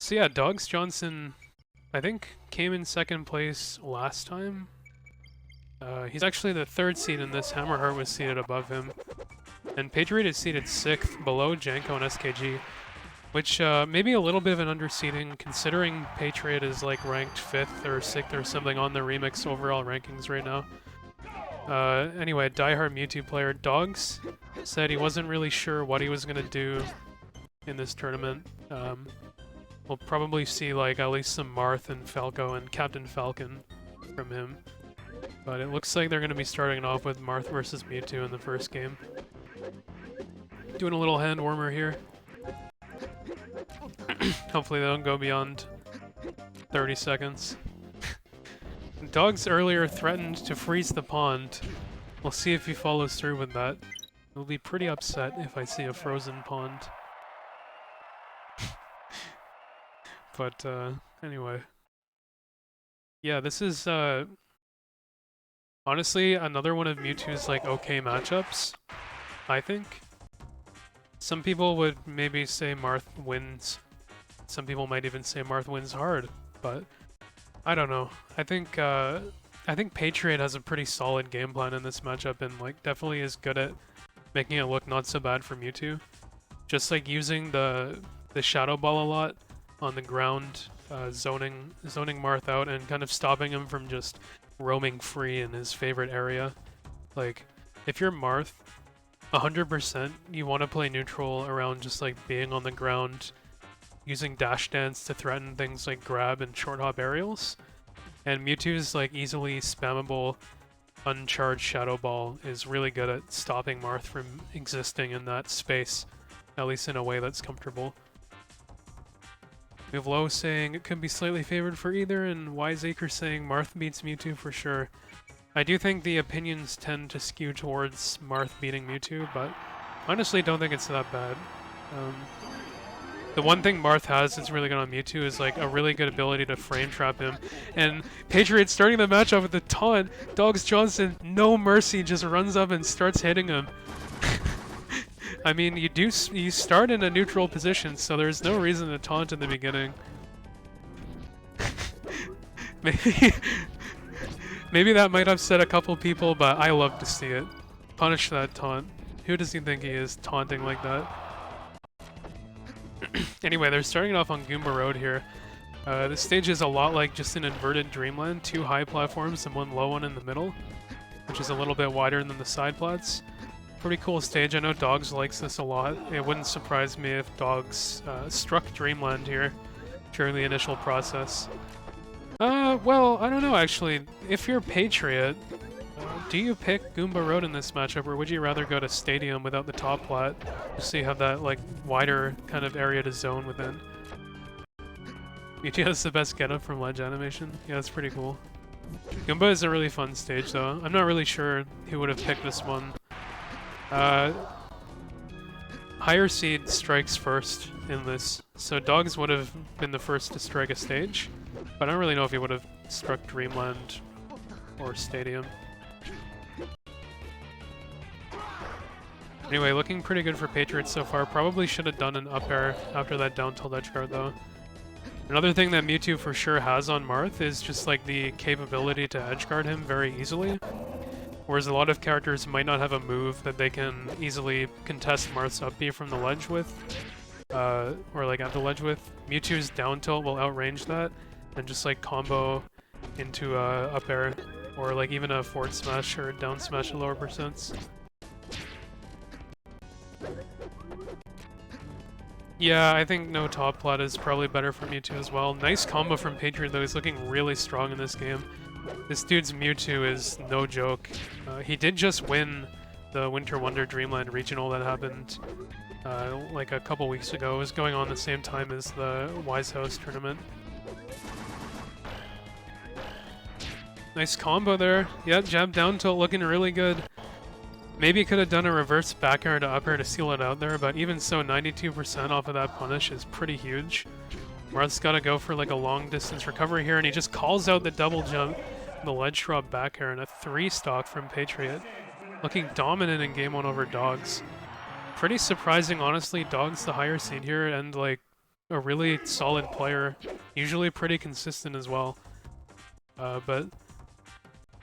So yeah, Dogs Johnson, I think, came in second place last time. He's actually the third seed in this. Hammerheart was seated above him. And Patriot is seated 6th, below Janko and SKG, which maybe a little bit of an underseeding considering Patriot is like ranked 5th or 6th or something on the Remix overall rankings right now. Anyway, diehard Mewtwo player Dogs said he wasn't really sure what he was going to do in this tournament. We'll probably see like at least some Marth and Falco and Captain Falcon from him. But it looks like they're going to be starting off with Marth versus Mewtwo in the first game. Doing a little hand warmer here. Hopefully they don't go beyond 30 seconds. Dogs earlier threatened to freeze the pond. We'll see if he follows through with that. I'll be pretty upset if I see a frozen pond. But anyway. Yeah, this is honestly another one of Mewtwo's like okay matchups, I think. Some people would maybe say Marth wins. Some people might even say Marth wins hard, but I don't know. I think Patriot has a pretty solid game plan in this matchup and like definitely is good at making it look not so bad for Mewtwo. Just like using the Shadow Ball a lot on the ground, zoning Marth out and kind of stopping him from just roaming free in his favorite area. Like, if you're Marth, 100% you want to play neutral around just like being on the ground, using dash dance to threaten things like grab and short hop aerials. And Mewtwo's like easily spammable uncharged Shadow Ball is really good at stopping Marth from existing in that space, at least in a way that's comfortable. We have Low saying it could be slightly favored for either, and Wiseacre saying Marth beats Mewtwo for sure. I do think the opinions tend to skew towards Marth beating Mewtwo, but honestly don't think it's that bad. The one thing Marth has that's really good on Mewtwo is like a really good ability to frame trap him. And Patriot starting the match off with the taunt. Dogs Johnson, no mercy, just runs up and starts hitting him. I mean, you start in a neutral position, so there's no reason to taunt in the beginning. Maybe that might upset a couple people, but I love to see it. Punish that taunt. Who does he think he is, taunting like that? Anyway, they're starting off on Goomba Road here. This stage is a lot like just an inverted Dreamland, 2 high platforms and 1 low one in the middle, which is a little bit wider than the side plats. Pretty cool stage. I know Dogs likes this a lot. It wouldn't surprise me if Dogs struck Dreamland here during the initial process. Well, I don't know actually. If you're Patriot, do you pick Goomba Road in this matchup, or would you rather go to Stadium without the top plat, just so you have that like wider kind of area to zone within? Mewtwo has the best getup from Ledge Animation. Yeah, that's pretty cool. Goomba is a really fun stage though. I'm not really sure who would have picked this one. Higher seed strikes first in this, so Dogs would have been the first to strike a stage, but I don't really know if he would have struck Dreamland or Stadium. Anyway, looking pretty good for Patriots so far. Probably should have done an up air after that down tilt edge guard though. Another thing that Mewtwo for sure has on Marth is just like the capability to edge guard him very easily. Whereas a lot of characters might not have a move that they can easily contest Marth's up B from the ledge with, or like at the ledge with. Mewtwo's down tilt will outrange that and just like combo into a up air, or like even a forward smash or down smash at lower percents. Yeah, I think no top plat is probably better for Mewtwo as well. Nice combo from Patriot though, he's looking really strong in this game. This dude's Mewtwo is no joke. He did just win the Winter Wonder Dreamland Regional that happened like a couple weeks ago. It was going on the same time as the Wise House tournament. Nice combo there. Yep, jab down tilt looking really good. Maybe could have done a reverse back air to up air to seal it out there, but even so, 92% off of that punish is pretty huge. Marth's got to go for like a long distance recovery here, and he just calls out the double jump, the ledge drop back air, and a 3-stock from Patriot. Looking dominant in game 1 over Dogs. Pretty surprising, honestly. Dogs the higher seed here, and like a really solid player, usually pretty consistent as well. But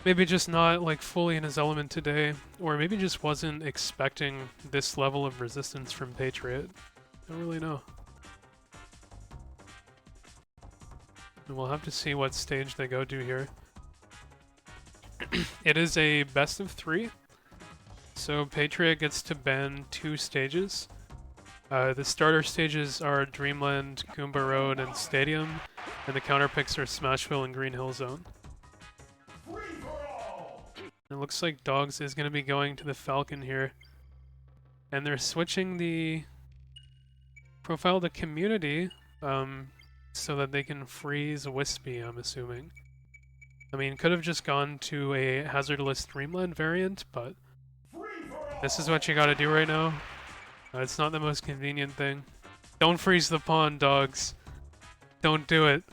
maybe just not like fully in his element today, or maybe just wasn't expecting this level of resistance from Patriot. Don't really know. And we'll have to see what stage they go to here. It is a best of 3, so Patriot gets to ban 2 stages. The starter stages are Dreamland, Goomba Road, and Stadium, and the counter picks are Smashville and Green Hill Zone. It looks like Dogs is going to be going to the Falcon here. And they're switching the profile to Community so that they can freeze Wispy, I'm assuming. I mean, could have just gone to a Hazardless Dreamland variant, but this is what you gotta do right now. It's not the most convenient thing. Don't freeze the pond, Dogs. Don't do it.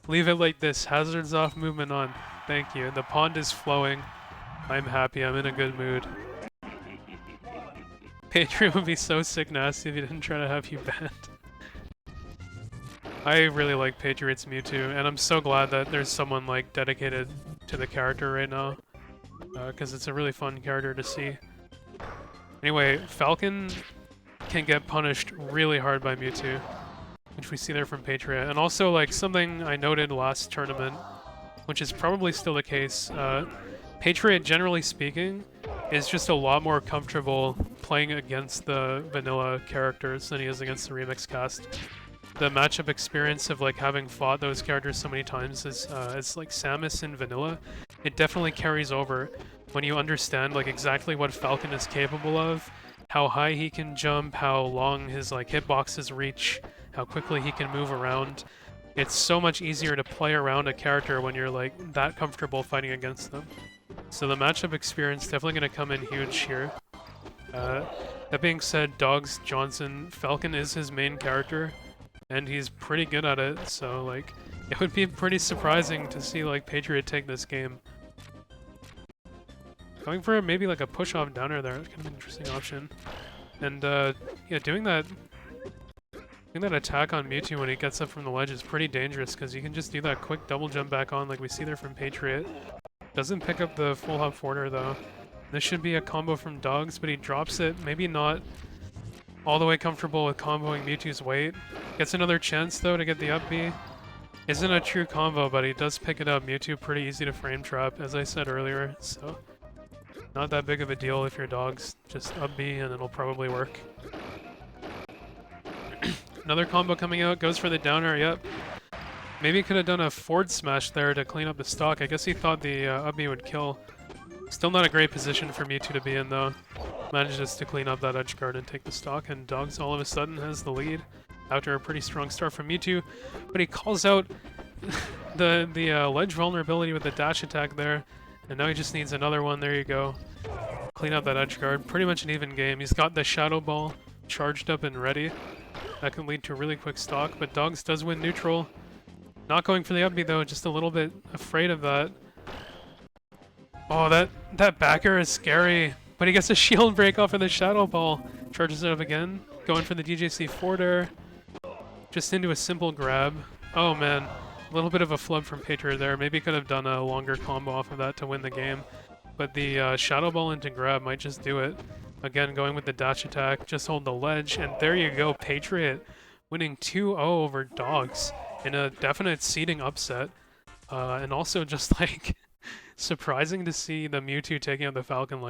Leave it like this. Hazards off, movement on. Thank you. The pond is flowing. I'm happy. I'm in a good mood. Patriot would be so sick nasty if he didn't try to have you banned. I really like Patriot's Mewtwo, and I'm so glad that there's someone like dedicated to the character right now, because it's a really fun character to see. Anyway, Falcon can get punished really hard by Mewtwo, which we see there from Patriot. And also, like, something I noted last tournament, which is probably still the case, Patriot, generally speaking, is just a lot more comfortable playing against the vanilla characters than he is against the remix cast. The matchup experience of like having fought those characters so many times is like Samus in vanilla, it definitely carries over when you understand like exactly what Falcon is capable of, how high he can jump, how long his like hitboxes reach, how quickly he can move around. It's so much easier to play around a character when you're like that comfortable fighting against them. So the matchup experience definitely going to come in huge here. That being said, Dogs Johnson, Falcon is his main character, and he's pretty good at it, so like it would be pretty surprising to see like Patriot take this game. Going for maybe like a push-off downer there, kind of an interesting option. And yeah, doing that attack on Mewtwo when he gets up from the ledge is pretty dangerous, because you can just do that quick double jump back on like we see there from Patriot. Doesn't pick up the full hop forwarder though. This should be a combo from Dogs, but he drops it, maybe not all the way comfortable with comboing Mewtwo's weight. Gets another chance though to get the up B. Isn't a true combo, but he does pick it up. Mewtwo pretty easy to frame trap, as I said earlier, so not that big of a deal if you're Dogs. Just up B and it'll probably work. Another combo coming out, goes for the downer, yep. Maybe he could have done a forward smash there to clean up the stock. I guess he thought the up B would kill. Still not a great position for Mewtwo to be in though. Manages to clean up that edge guard and take the stock, and Dogs all of a sudden has the lead after a pretty strong start from Mewtwo. But he calls out the ledge vulnerability with the dash attack there, and now he just needs another one. There you go. Clean up that edge guard. Pretty much an even game. He's got the Shadow Ball charged up and ready. That can lead to a really quick stock, but Dogs does win neutral. Not going for the up B though, just a little bit afraid of that. Oh, that backer is scary. But he gets a shield break off of the Shadow Ball. Charges it up again. Going for the DJC forward air. Just into a simple grab. Oh man, a little bit of a flub from Patriot there. Maybe could have done a longer combo off of that to win the game. But the Shadow Ball into grab might just do it. Again, going with the dash attack. Just hold the ledge. And there you go, Patriot winning 2-0 over Dogs in a definite seeding upset. And also just like surprising to see the Mewtwo taking out the Falcon like